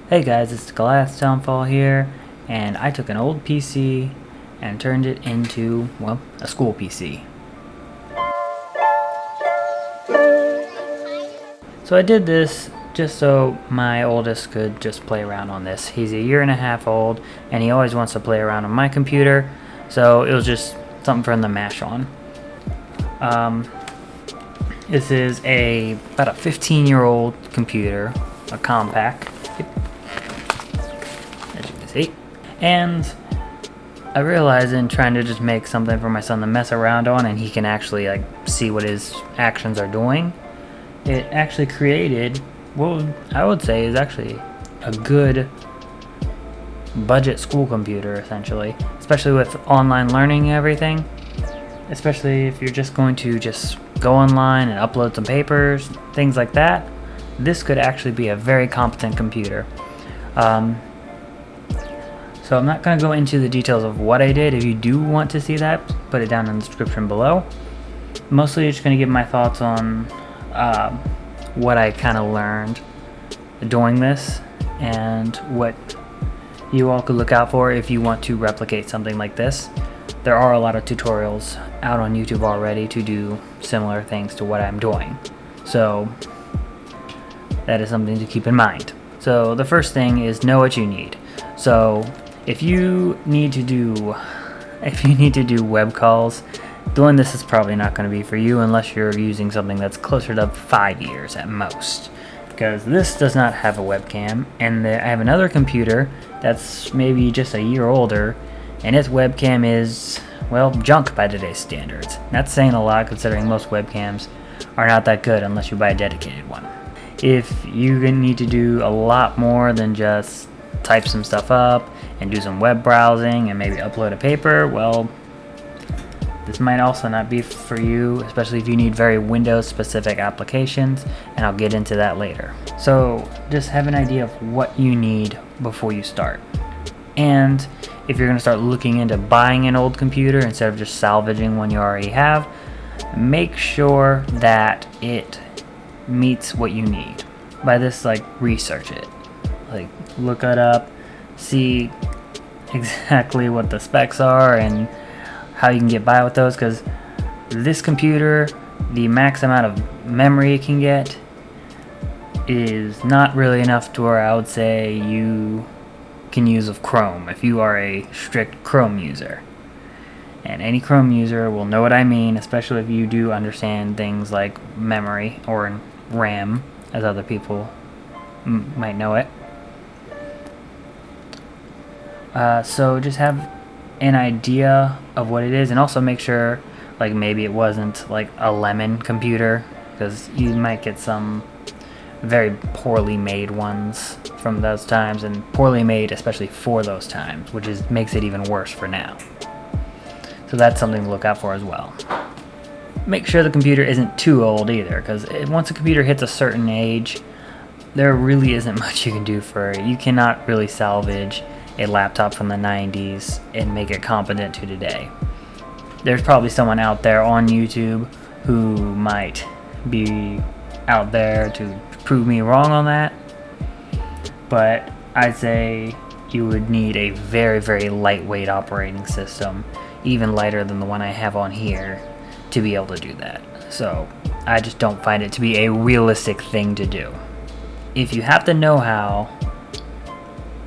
Hey guys, it's Goliath's Downfall here, and I took an old PC and turned it into, well, a school PC. So I did this just so my oldest could just play around on this. He's a year and a half old, and he always wants to play around on my computer, so it was just something for him to mash on. This is about a 15-year-old computer, a compact. As you can see. And I realized in trying to just make something for my son to mess around on and he can actually see what his actions are doing, it actually created what I would say is actually a good budget school computer, essentially, especially with online learning and everything. Especially if you're just going to just go online and upload some papers, things like that, this could actually be a very competent computer. So I'm not going to go into the details of what I did. If you do want to see that, put it down in the description below. Mostly just going to give my thoughts on what I kind of learned doing this and what you all could look out for if you want to replicate something like this. There are a lot of tutorials out on YouTube already to do similar things to what I'm doing. So that is something to keep in mind. So the first thing is know what you need. So if you need to do web calls, doing this is probably not going to be for you unless you're using something that's closer to 5 years at most. Because this does not have a webcam, and I have another computer that's maybe just a year older, and its webcam is, well, junk by today's standards. That's saying a lot considering most webcams are not that good unless you buy a dedicated one. If you need to do a lot more than just type some stuff up and do some web browsing and maybe upload a paper, well, this might also not be for you, especially if you need very Windows specific applications, and I'll get into that later. So just have an idea of what you need before you start. And if you're going to start looking into buying an old computer instead of just salvaging one you already have, make sure that it meets what you need. By this, research it. Look it up, see exactly what the specs are and how you can get by with those, because this computer, the max amount of memory it can get is not really enough to where I would say you can use of Chrome if you are a strict Chrome user. And any Chrome user will know what I mean, especially if you do understand things like memory or RAM, as other people might know it. So just have an idea of what it is, and also make sure maybe it wasn't a Lemon computer, because you might get some very poorly made ones from those times, and poorly made especially for those times, which makes it even worse for now. So that's something to look out for as well. Make sure the computer isn't too old either, because once a computer hits a certain age, there really isn't much you can do for it. You cannot really salvage a laptop from the 90s and make it competent to today. There's probably someone out there on YouTube who might be out there to prove me wrong on that, but I'd say you would need a very, very lightweight operating system, even lighter than the one I have on here, to be able to do that. So I just don't find it to be a realistic thing to do. If you have the know-how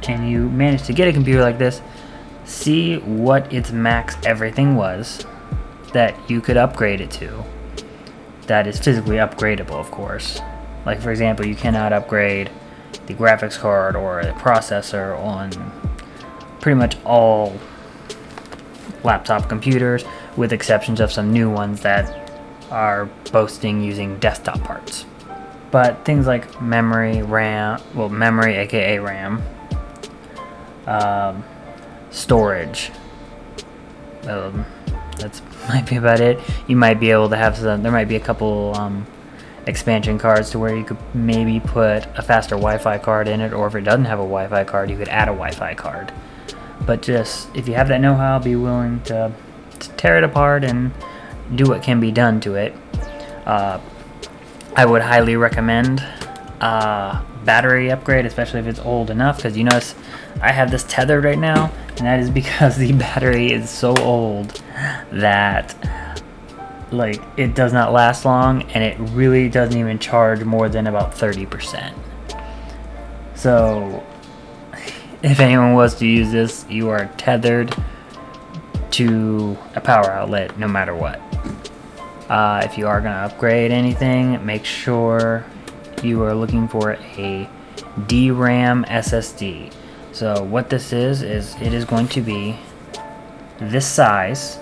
and you manage to get a computer like this, see what its max everything was that you could upgrade it to. That is physically upgradable, of course. For example, you cannot upgrade the graphics card or the processor on pretty much all laptop computers, with exceptions of some new ones that are boasting using desktop parts. But things like memory, RAM, memory aka RAM, storage, that might be about it. You might be able to have there might be a couple expansion cards to where you could maybe put a faster Wi-Fi card in it, or if it doesn't have a Wi-Fi card, you could add a Wi-Fi card. But just, if you have that know-how, be willing to tear it apart and do what can be done to it. I would highly recommend battery upgrade, especially if it's old enough, because you notice I have this tethered right now, and that is because the battery is so old that like it does not last long, and it really doesn't even charge more than about 30%. So if anyone was to use this, you are tethered to a power outlet no matter what. If you are going to upgrade anything, make sure you are looking for a DRAM SSD. So what this is it is going to be this size.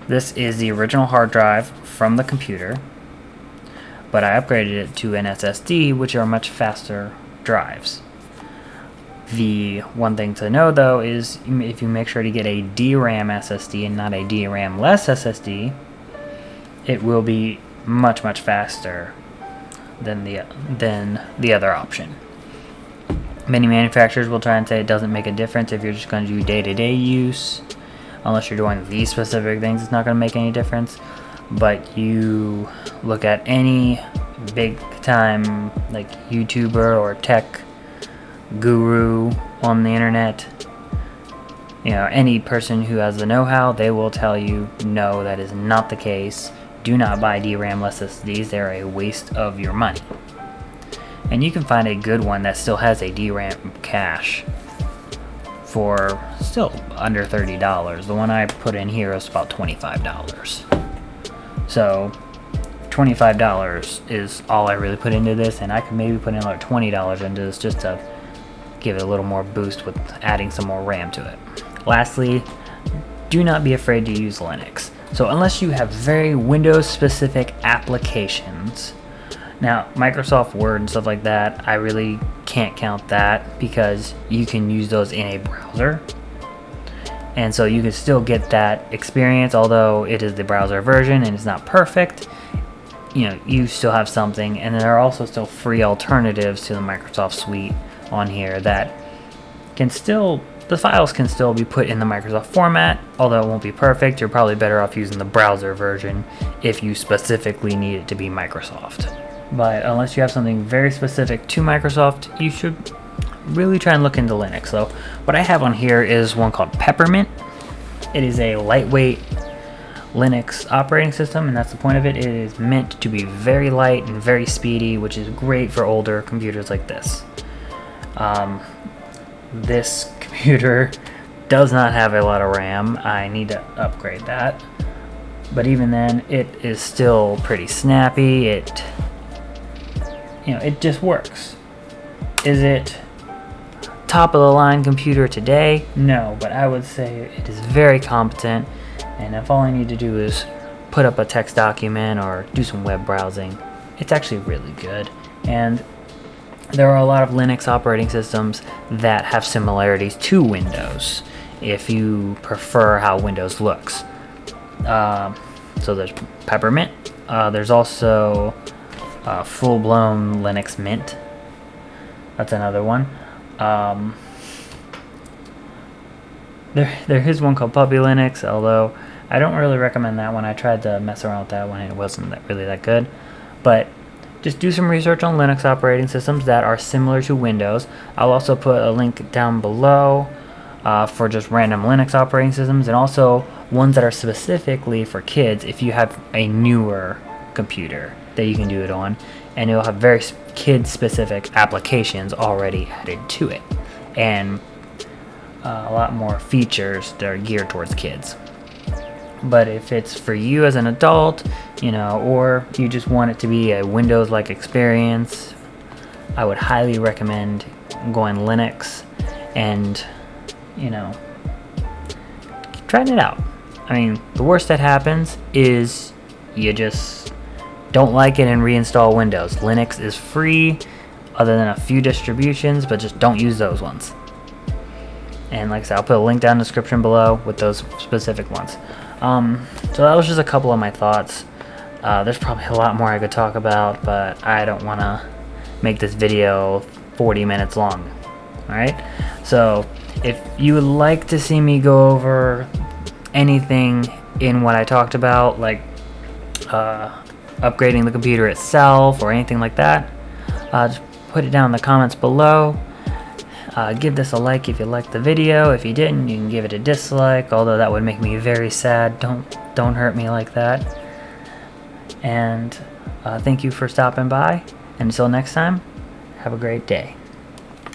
This is the original hard drive from the computer, but I upgraded it to an SSD, which are much faster drives. The one thing to know though is if you make sure to get a DRAM SSD and not a DRAM-less SSD, it will be much faster than the other option. Many manufacturers will try and say it doesn't make a difference if you're just going to do day-to-day use. Unless you're doing these specific things, it's not going to make any difference. But you look at any big time like YouTuber or tech guru on the internet, you know, any person who has the know-how, they will tell you no, that is not the case. Do not buy DRAM-less SSDs. They're a waste of your money. And you can find a good one that still has a DRAM cache for still under $30. The one I put in here is about $25. So $25 is all I really put into this, and I could maybe put in like $20 into this just to give it a little more boost with adding some more RAM to it. Lastly, do not be afraid to use Linux. So unless you have very Windows specific applications, now Microsoft Word and stuff like that, I really can't count that because you can use those in a browser, and so you can still get that experience, although it is the browser version and it's not perfect. You know, you still have something, and there are also still free alternatives to the Microsoft suite on here that can still, the files can still be put in the Microsoft format, although it won't be perfect. You're probably better off using the browser version if you specifically need it to be Microsoft. But unless you have something very specific to Microsoft, you should really try and look into Linux. So what I have on here is one called Peppermint. It is a lightweight Linux operating system, and that's the point of it. It is meant to be very light and very speedy, which is great for older computers like this. This computer does not have a lot of RAM. I need to upgrade that. But even then, it is still pretty snappy. It just works. Is it top of the line computer today? No, but I would say it is very competent, and if all I need to do is put up a text document or do some web browsing, it's actually really good. And there are a lot of Linux operating systems that have similarities to Windows if you prefer how Windows looks. So there's Peppermint. There's also full-blown Linux Mint. That's another one. There is one called Puppy Linux, although I don't really recommend that one. I tried to mess around with that one and it wasn't really that good. But just do some research on Linux operating systems that are similar to Windows. I'll also put a link down below for just random Linux operating systems, and also ones that are specifically for kids if you have a newer computer that you can do it on, and it'll have very kid-specific applications already added to it, and a lot more features that are geared towards kids. But if it's for you as an adult, or you just want it to be a Windows-like experience, I would highly recommend going Linux and, trying it out. I mean, the worst that happens is you just don't like it and reinstall Windows. Linux is free, other than a few distributions, but just don't use those ones. And like I said, I'll put a link down in the description below with those specific ones. So that was just a couple of my thoughts. There's probably a lot more I could talk about, but I don't want to make this video 40 minutes long. Alright? So if you would like to see me go over anything in what I talked about, like upgrading the computer itself or anything like that, Just put it down in the comments below. Give this a like if you liked the video. If you didn't, you can give it a dislike, although that would make me very sad. Don't hurt me like that. And thank you for stopping by. And until next time, have a great day.